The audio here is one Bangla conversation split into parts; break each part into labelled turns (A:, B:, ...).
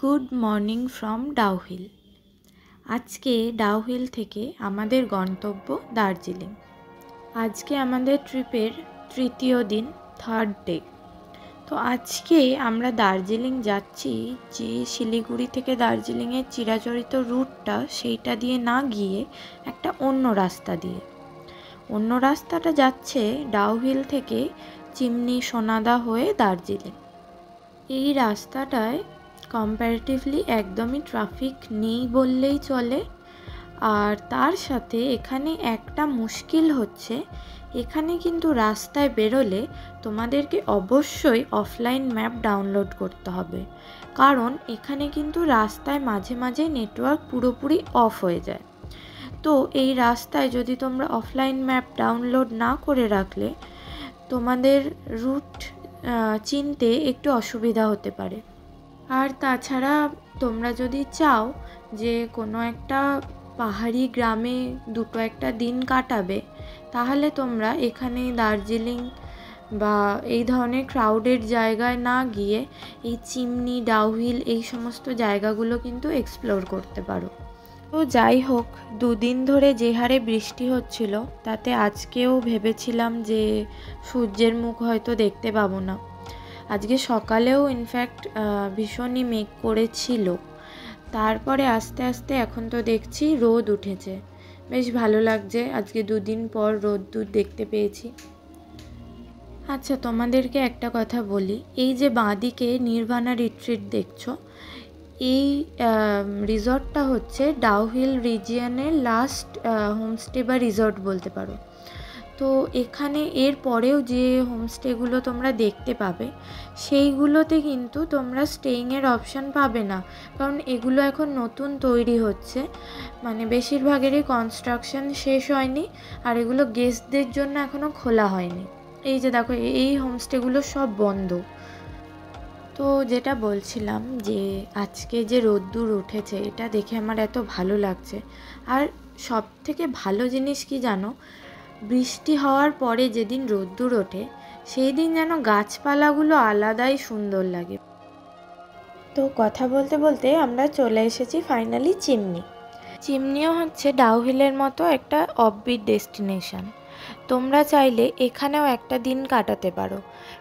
A: Good morning from Dowhill. আজকে ডাউহিল থেকে আমাদের গন্তব্য দার্জিলিং। আজকে আমাদের ট্রিপের তৃতীয় দিন, থার্ড ডে। তো আজকে আমরা দার্জিলিং যাচ্ছি, যে শিলিগুড়ি থেকে দার্জিলিংয়ের চিরাচরিত রুটটা সেইটা দিয়ে না গিয়ে একটা অন্য রাস্তা দিয়ে। অন্য রাস্তাটা যাচ্ছে ডাউহিল থেকে চিমনি সোনাদা হয়ে দার্জিলিং। এই রাস্তাটায় কম্প্যারেটিভলি একদমই ট্রাফিক নেই বললেই চলে। আর তার সাথে এখানে একটা মুশকিল হচ্ছে, এখানে কিন্তু রাস্তায় বেরোলে তোমাদেরকে অবশ্যই অফলাইন ম্যাপ ডাউনলোড করতে হবে, কারণ এখানে কিন্তু রাস্তায় মাঝে মাঝে নেটওয়ার্ক পুরোপুরি অফ হয়ে যায়। তো এই রাস্তায় যদি তোমরা অফলাইন ম্যাপ ডাউনলোড না করে রাখলে তোমাদের রুট চিনতে একটু অসুবিধা হতে পারে। আর তাছাড়া তোমরা যদি চাও যে কোনো একটা পাহাড়ি গ্রামে দুটো একটা দিন কাটাবে, তাহলে তোমরা এখানে দার্জিলিং বা এই ধরনের ক্রাউডেড জায়গায় না গিয়ে এই চিমনি, ডাউহিল এই সমস্ত জায়গাগুলো কিন্তু এক্সপ্লোর করতে পারো। তো যাই হোক, দুদিন ধরে যে হারে বৃষ্টি হচ্ছিল, তাতে আজকেও ভেবেছিলাম যে সূর্যের মুখ হয়তো দেখতে পাবো না। আজকে সকালেও ইনফ্যাক্ট ভীষণই মেঘ করেছিল, তারপরে আস্তে আস্তে এখন তো দেখছি রোদ উঠেছে। বেশ ভালো লাগছে, আজকে দুদিন পর রোদ্দুর দেখতে পেয়েছি। আচ্ছা, তোমাদেরকে একটা কথা বলি, এই যে বাঁদিকে নির্ভানা রিট্রিট দেখছো, এই রিসর্টটা হচ্ছে ডাউহিল রিজিয়নের লাস্ট হোমস্টে বা রিসর্ট বলতে পারো। তো এখানে এর পরেও যে হোমস্টেগুলো তোমরা দেখতে পাবে, সেইগুলোতে কিন্তু তোমরা স্টেইংয়ের অপশান পাবে না, কারণ এগুলো এখন নতুন তৈরি হচ্ছে, মানে বেশিরভাগেরই কনস্ট্রাকশন শেষ হয়নি, আর এগুলো গেস্টদের জন্য এখনও খোলা হয়নি। এই যে দেখো, এই হোমস্টেগুলো সব বন্ধ। তো যেটা বলছিলাম, যে আজকে যে রোদ্দুর উঠেছে এটা দেখে আমার এত ভালো লাগছে। আর সব থেকে ভালো জিনিস কি জানো, বৃষ্টি হওয়ার পরে যেদিন রোদ্দুর ওঠে সেই দিন যেন গাছপালাগুলো আলাদাই সুন্দর লাগে। তো কথা বলতে বলতে আমরা চলে এসেছি ফাইনালি চিমনিও হচ্ছে ডাউহিলের মতো একটা অফবিট ডেস্টিনেশন। তোমরা চাইলে এখানেও একটা দিন কাটাতে পারো।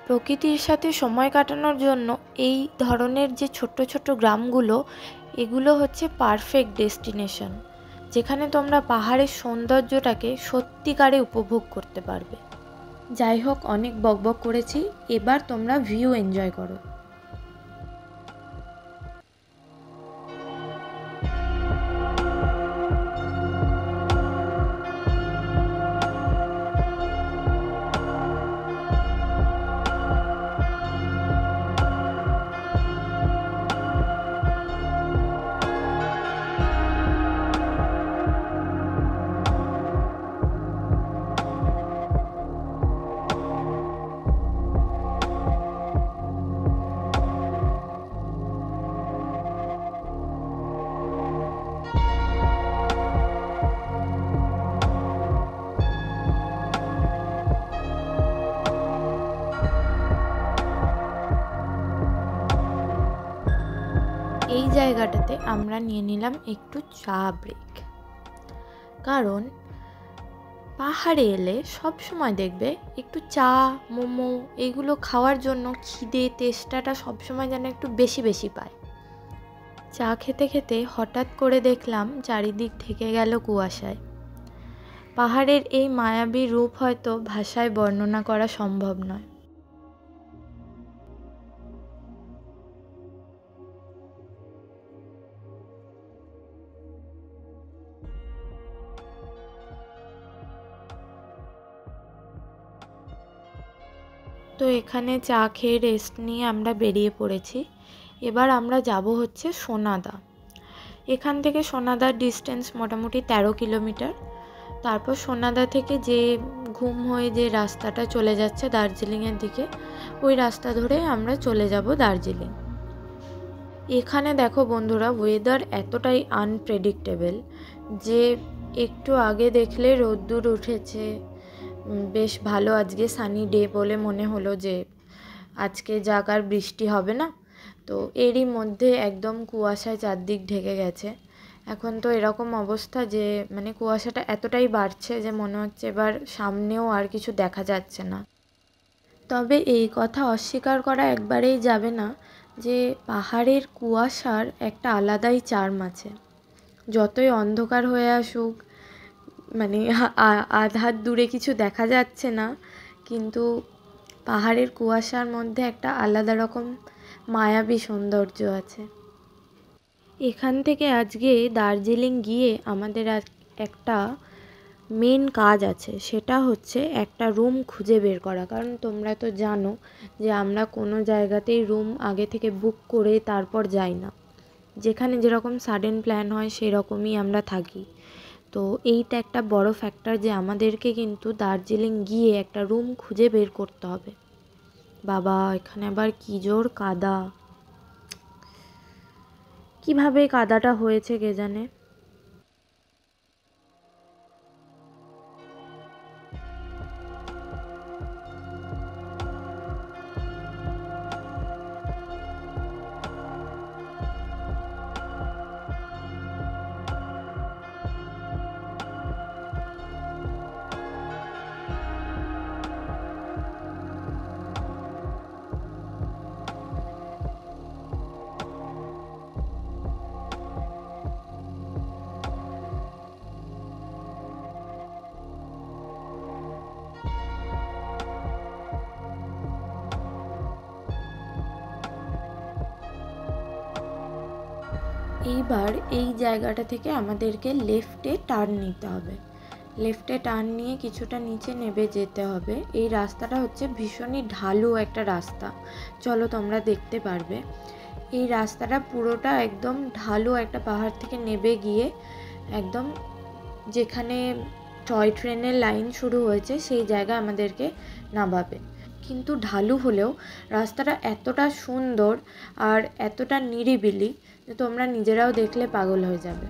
A: প্রকৃতির সাথে সময় কাটানোর জন্য এই ধরনের যে ছোট্ট ছোট্ট গ্রামগুলো, এগুলো হচ্ছে পারফেক্ট ডেস্টিনেশন, যেখানে তোমরা পাহাড়ের সৌন্দর্যটাকে সত্যিকারে উপভোগ করতে পারবে। যাই হোক, অনেক বকবক করেছি, এবার তোমরা ভিউ এনজয় করো। এই জায়গাটাতে আমরা নিয়ে নিলাম একটু চা ব্রেক, কারণ পাহাড়ে এলে সব সময় দেখবে একটু চা, মোমো এইগুলো খাওয়ার জন্য খিদে তেষ্টাটা সবসময় যেন একটু বেশি বেশি পায়। চা খেতে খেতে হঠাৎ করে দেখলাম চারিদিক ঢেকে গেল কুয়াশায়। পাহাড়ের এই মায়াবী রূপ হয়তো ভাষায় বর্ণনা করা সম্ভব নয়। তো এখানে চা খেয়ে রেস্ট নিয়ে আমরা বেরিয়ে পড়েছি। এবার আমরা যাব হচ্ছে সোনাদা। এখান থেকে সোনাদার ডিস্টেন্স মোটামুটি 13 কিলোমিটার। তারপর সোনাদা থেকে যে ঘুম হয়ে যে রাস্তাটা চলে যাচ্ছে দার্জিলিংয়ের দিকে, ওই রাস্তা ধরে আমরা চলে যাব দার্জিলিং। এখানে দেখো বন্ধুরা, ওয়েদার এতটাই আনপ্রেডিক্টেবল যে একটু আগে দেখলে রোদ্দুর উঠেছে, বেশ ভালো আজকে সানি ডে বলে মনে হলো যে আজকে যাক আর বৃষ্টি হবে না। তো এরই মধ্যে একদম কুয়াশায় চারদিক ঢেকে গেছে। এখন তো এরকম অবস্থা যে মানে কুয়াশাটা এতটাই বাড়ছে যে মনে হচ্ছে এবার সামনেও আর কিছু দেখা যাচ্ছে না। তবে এই কথা অস্বীকার করা একবারেই যাবে না যে পাহাড়ের কুয়াশার একটা আলাদাই চার্ম আছে। যতই অন্ধকার হয়ে আসুক, মানে আধ হাত দূরে কিছু দেখা যাচ্ছে না, কিন্তু পাহাড়ের কুয়াশার মধ্যে একটা আলাদা রকম মায়াবী সৌন্দর্য আছে। এখান থেকে আজকে দার্জিলিং গিয়ে আমাদের একটা মেন কাজ আছে, সেটা হচ্ছে একটা রুম খুঁজে বের করা। কারণ তোমরা তো জানো যে আমরা কোনো জায়গাতেই রুম আগে থেকে বুক করে তারপর যাই না, যেখানে যেরকম সাডেন প্ল্যান হয় সেরকমই আমরা থাকি। তো এইটা একটা বড় ফ্যাক্টর যে আমাদেরকে কিন্তু দার্জিলিং গিয়ে একটা রুম খুঁজে বের করতে হবে। বাবা, এখানে আবার কী জোর কাদা, কিভাবে কাদাটা হয়েছে কে জানে। এইবার এই জায়গাটা থেকে আমাদেরকে লেফটে টার্ন নিতে হবে। লেফটে টার্ন নিয়ে কিছুটা নিচে নেমে যেতে হবে। এই রাস্তাটা হচ্ছে ভীষণই ঢালু একটা রাস্তা, চলো তোমরা দেখতে পারবে। এই রাস্তাটা পুরোটা একদম ঢালু একটা পাহাড় থেকে নেমে গিয়ে একদম যেখানে টয় ট্রেনের লাইন শুরু হয়েছে সেই জায়গায় আমাদেরকে নামাবে। কিন্তু ঢালু হলেও রাস্তাটা এতটা সুন্দর আর এতটা নিরিবিলি যে তোমরা নিজেরাও দেখলে পাগল হয়ে যাবে।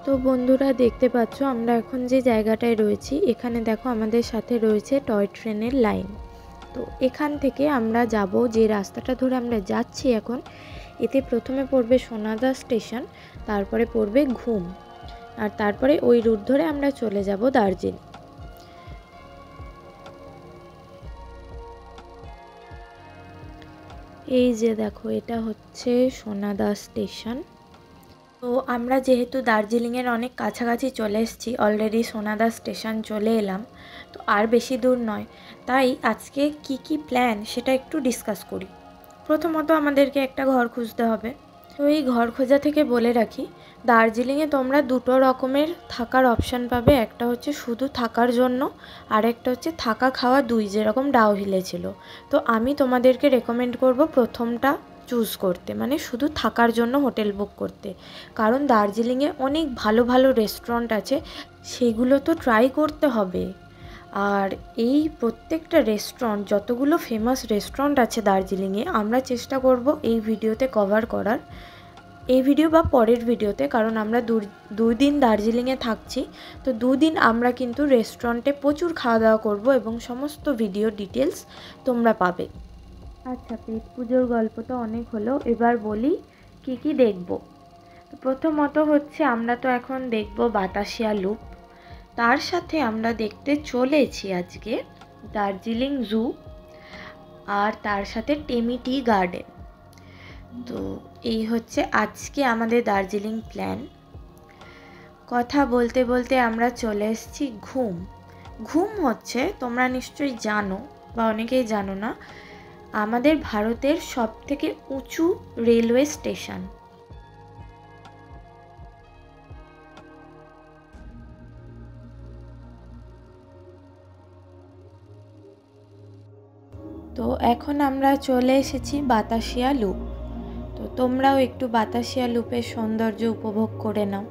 A: তো বন্ধুরা, দেখতে পাচ্ছ আমরা এখন যে জায়গাটায় রয়েছি, এখানে দেখো আমাদের সাথে রয়েছে টয় ট্রেনের লাইন। তো এখান থেকে আমরা যাব, যে রাস্তাটা ধরে আমরা যাচ্ছি এখন, এতে প্রথমে পড়বে সোনাদা স্টেশন, তারপরে পড়বে ঘুম, আর তারপরে ওই রুট ধরে আমরা চলে যাব দার্জিলিং। এই যে দেখো, এটা হচ্ছে সোনাদা স্টেশন। তো আমরা যেহেতু দার্জিলিংয়ের অনেক কাছাকাছি চলে এসেছি, অলরেডি সোনাদা স্টেশন চলে এলাম, তো আর বেশি দূর নয়। তাই আজকে কি প্ল্যান সেটা একটু ডিসকাস করি। প্রথমত আমাদেরকে একটা ঘর খুঁজতে হবে। তো এই ঘর খোঁজা থেকে বলে রাখি, দার্জিলিংয়ে তোমরা দুটো রকমের থাকার অপশান পাবে। একটা হচ্ছে শুধু থাকার জন্য, আর একটা হচ্ছে থাকা খাওয়া দুই, যেরকম ডাউহিলে ছিল। তো আমি তোমাদেরকে রেকমেন্ড করব প্রথমটা চুজ করতে, মানে শুধু থাকার জন্য হোটেল বুক করতে। কারণ দার্জিলিংয়ে অনেক ভালো ভালো রেস্টুরেন্ট আছে, সেগুলো তো ট্রাই করতে হবে। আর এই প্রত্যেকটা রেস্টুরেন্ট, যতগুলো ফেমাস রেস্টুরেন্ট আছে দার্জিলিংয়ে, আমরা চেষ্টা করব এই ভিডিওতে কভার করার, এই ভিডিও বা পরের ভিডিওতে। কারণ আমরা দুই দিন দার্জিলিংয়ে থাকছি, তো দুদিন আমরা কিন্তু রেস্টুরেন্টে প্রচুর খাওয়া দাওয়া করব এবং সমস্ত ভিডিও ডিটেলস তোমরা পাবে। আচ্ছা, পেট পুজোর গল্প তো অনেক হলো, এবার বলি কি দেখব। তো প্রথমত হচ্ছে আমরা তো এখন দেখব বাতাসিয়া লুপ, তার সাথে আমরা দেখতে চলেছি আজকে দার্জিলিং জু, আর তার সাথে টেমি টি গার্ডেন। তো এই হচ্ছে আজকে আমাদের দার্জিলিং প্ল্যান। কথা বলতে বলতে আমরা চলে এসেছি ঘুম। ঘুম হচ্ছে, তোমরা নিশ্চয়ই জানো বা অনেকেই জানো না, আমাদের ভারতের সবথেকে উঁচু রেলওয়ে স্টেশন। তো এখন আমরা চলে এসেছি বাতাসিয়া লুপ। তো তোমরাও একটু বাতাসিয়া লুপের সৌন্দর্য উপভোগ করে নাও।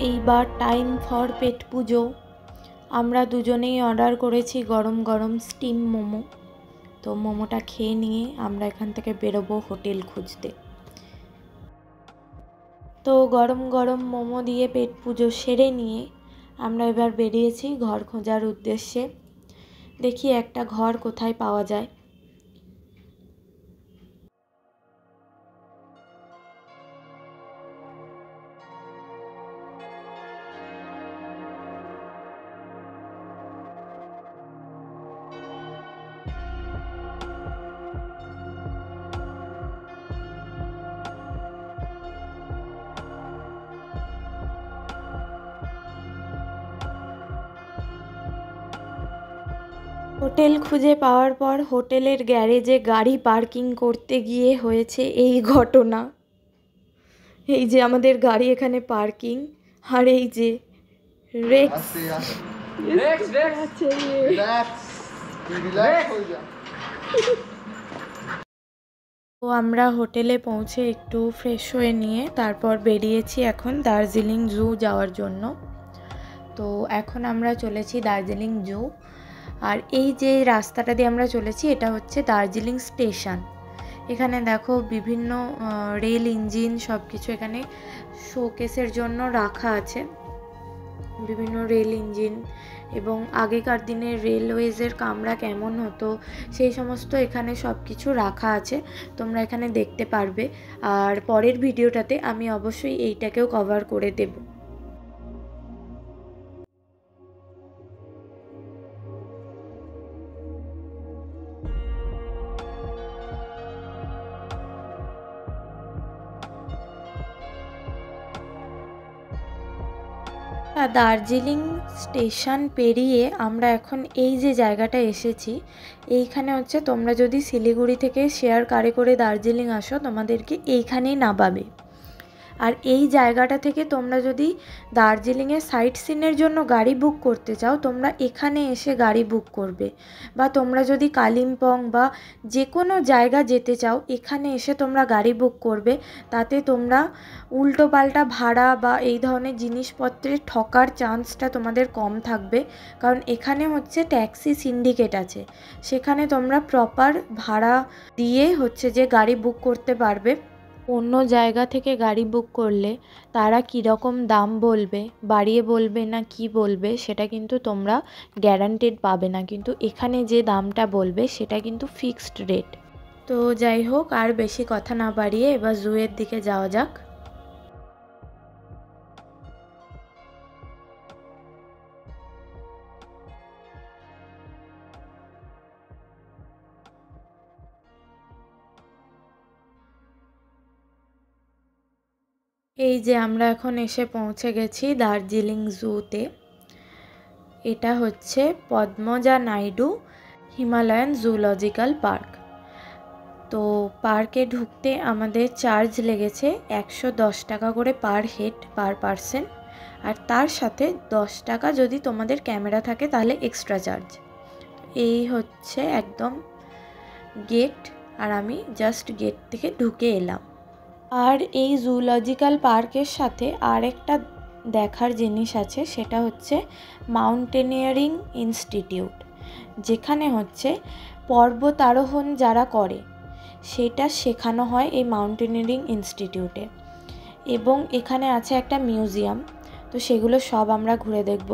A: এইবার টাইম ফর পেট পুজো। আমরা দুজনেই অর্ডার করেছি গরম গরম স্টিম মোমো। তো মোমোটা খেয়ে নিয়ে আমরা এখান থেকে বেরোবো হোটেল খুঁজতে। তো গরম গরম মোমো দিয়ে পেট পুজো সেরে নিয়ে আমরা এবার বেরিয়েছি ঘর খোঁজার উদ্দেশ্যে। দেখি একটা ঘর কোথায় পাওয়া যায়। হোটেল খুঁজে পাওয়ার পর হোটেলের গ্যারেজে গাড়ি পার্কিং করতে গিয়ে হয়েছে এই ঘটনা। এই যে আমাদের গাড়ি এখানে পার্কিং, আর এই যে রেক্স। তো আমরা হোটেলে পৌঁছে একটু ফ্রেশ হয়ে নিয়ে তারপর বেরিয়েছি এখন দার্জিলিং জু যাওয়ার জন্য। তো এখন আমরা চলেছি দার্জিলিং জু। আর এই যে রাস্তাটা দিয়ে আমরা চলেছি এটা হচ্ছে দার্জিলিং স্টেশন। এখানে দেখো বিভিন্ন রেল ইঞ্জিন সব কিছু এখানে শোকেসের জন্য রাখা আছে, বিভিন্ন রেল ইঞ্জিন এবং আগেকার দিনের রেলওয়েজের কামরা কেমন হতো সেই সমস্ত এখানে সব কিছু রাখা আছে, তোমরা এখানে দেখতে পারবে। আর পরের ভিডিওটাতে আমি অবশ্যই এইটাকেও কভার করে দেব। দার্জিলিং স্টেশন পেরিয়ে আমরা এখন এই যে জায়গাটা এসেছি, এইখানে হচ্ছে তোমরা যদি শিলিগুড়ি থেকে শেয়ার কারে করে দার্জিলিং আসো তোমাদেরকে এইখানেই নামাবে। আর এই জায়গাটা থেকে তোমরা যদি দার্জিলিংয়ের সাইট সিনের জন্য গাড়ি বুক করতে চাও তোমরা এখানে এসে গাড়ি বুক করবে, বা তোমরা যদি কালিম্পং বা যে কোনো জায়গা যেতে চাও এখানে এসে তোমরা গাড়ি বুক করবে। তাতে তোমরা উল্টোপাল্টা ভাড়া বা এই ধরনের জিনিসপত্রের ঠকার চান্সটা তোমাদের কম থাকবে, কারণ এখানে হচ্ছে ট্যাক্সি সিন্ডিকেট আছে, সেখানে তোমরা প্রপার ভাড়া দিয়ে হচ্ছে যে গাড়ি বুক করতে পারবে। অন্য জায়গা থেকে গাড়ি বুক করলে তারা কীরকম দাম বলবে, বাড়িয়ে বলবে না কি বলবে সেটা কিন্তু তোমরা গ্যারান্টেড পাবে না, কিন্তু এখানে যে দামটা বলবে সেটা কিন্তু ফিক্সড রেট। তো যাই হোক, আর বেশি কথা না বাড়িয়ে এবার জুয়ের দিকে যাওয়া যাক। এই যে আমরা এখন এসে পৌঁছে গেছি দার্জিলিং জুতে। এটা হচ্ছে Padmaja Naidu Himalayan zoological park. তো পার্কে ঢুকতে আমাদের চার্জ লেগেছে 110 টাকা করে পার হেড পার পারসন, আর তার সাথে 10 টাকা যদি তোমাদের ক্যামেরা থাকে তাহলে এক্সট্রা চার্জ। এই হচ্ছে একদম গেট, আর আমি জাস্ট গেট থেকে ঢুকে এলাম। আর এই জুলজিক্যাল পার্কের সাথে আরেকটা দেখার জিনিস আছে, সেটা হচ্ছে মাউন্টেনিয়ারিং ইনস্টিটিউট, যেখানে হচ্ছে পর্বতারোহণ যারা করে সেটা শেখানো হয় এই মাউন্টেনিয়ারিং ইনস্টিটিউটে। এবং এখানে আছে একটা মিউজিয়াম, তো সেগুলো সব আমরা ঘুরে দেখব।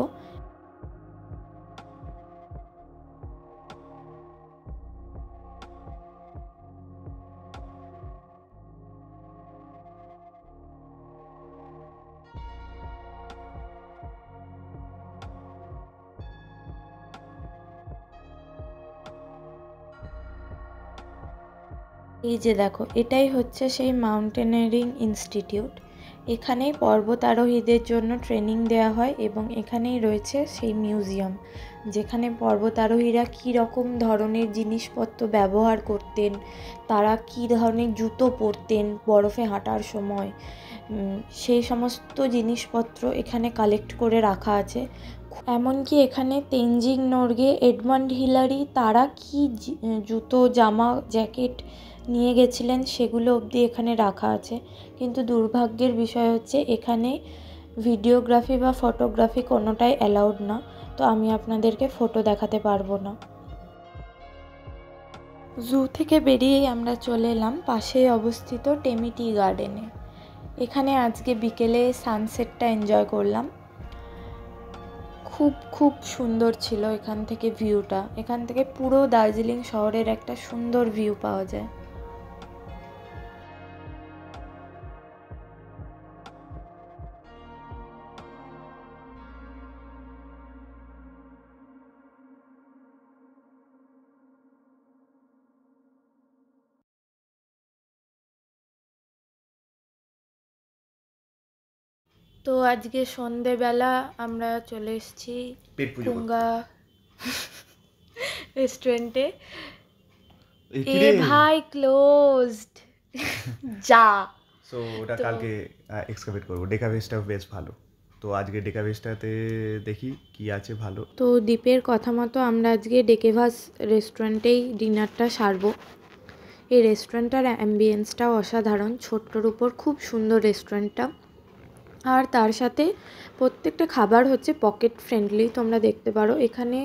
A: এই যে দেখো, এটাই হচ্ছে সেই মাউন্টেনিয়ারিং ইনস্টিটিউট। এখানেই পর্বতারোহীদের জন্য ট্রেনিং দেওয়া হয় এবং এখানেই রয়েছে সেই মিউজিয়াম, যেখানে পর্বতারোহীরা কী রকম ধরনের জিনিসপত্র ব্যবহার করতেন, তারা কী ধরনের জুতো পরতেন বরফে হাঁটার সময়, সেই সমস্ত জিনিসপত্র এখানে কালেক্ট করে রাখা আছে। এমনকি এখানে তেনজিং নোরগে, এডমান্ড হিলারি তারা কী জুতো, জামা, জ্যাকেট নিয়ে গেছিলেন সেগুলো অবধি এখানে রাখা আছে। কিন্তু দুর্ভাগ্যের বিষয় হচ্ছে এখানে ভিডিওগ্রাফি বা ফটোগ্রাফি কোনোটাই অ্যালাউড না, তো আমি আপনাদেরকে ফটো দেখাতে পারবো না। জু থেকে বেরিয়েই আমরা চলে এলাম পাশেই অবস্থিত টেমি টি গার্ডেনে। এখানে আজকে বিকেলে সানসেটটা এনজয় করলাম। খুব খুব সুন্দর ছিল এখান থেকে ভিউটা। এখান থেকে পুরো দার্জিলিং শহরের একটা সুন্দর ভিউ পাওয়া যায়। তো আজকে সন্ধেবেলা আমরা চলে এসেছি কুঙ্গা রেস্টুরেন্টে। এ ভাই ক্লোজড যা।
B: সো ওটা কালকে এক্সকাভেট করবো। ডেকাভেজটা বেশ ভালো, তো আজকে ডেকাভেজটাতে দেখি কি আছে ভালো।
A: তো দ্বীপের কথা মতো আমরা আজকে ডেকেভাস রেস্টুরেন্টেই ডিনারটা সারবো। এই রেস্টুরেন্টটার অ্যাম্বিয়েন্সটাও অসাধারণ, ছোট্টর উপর খুব সুন্দর রেস্টুরেন্টটা। আর তার সাথে প্রত্যেকটা খাবার হচ্ছে পকেট ফ্রেন্ডলি, তোমরা দেখতে পারো এখানে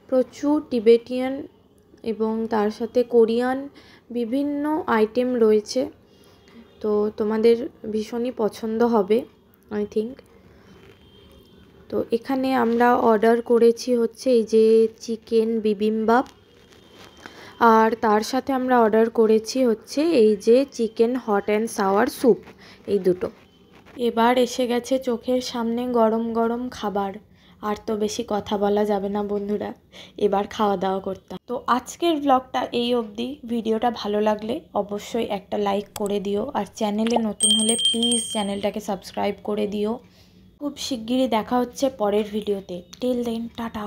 A: প্রচুর টিবেটিয়ান এবং তার সাথে কোরিয়ান বিভিন্ন আইটেম রয়েছে। তো তোমাদের ভীষণই পছন্দ হবে আই থিঙ্ক। তো এখানে আমরা অর্ডার করেছি হচ্ছে এই যে চিকেন বিবিম্বাপ, আর তার সাথে আমরা অর্ডার করেছি হচ্ছে এই যে chicken hot and sour soup, এই দুটো। এবার এসে গেছে চোখের সামনে গরম গরম খাবার, আর তো বেশি কথা বলা যাবে না বন্ধুরা, এবার খাওয়া দাওয়া করতাম। তো আজকের ব্লগটা এই অবধি। ভিডিওটা ভালো লাগলে অবশ্যই একটা লাইক করে দিও, আর চ্যানেলে নতুন হলে প্লিজ চ্যানেলটাকে সাবস্ক্রাইব করে দিও। খুব শিগগিরই দেখা হচ্ছে পরের ভিডিওতে। Till then tata.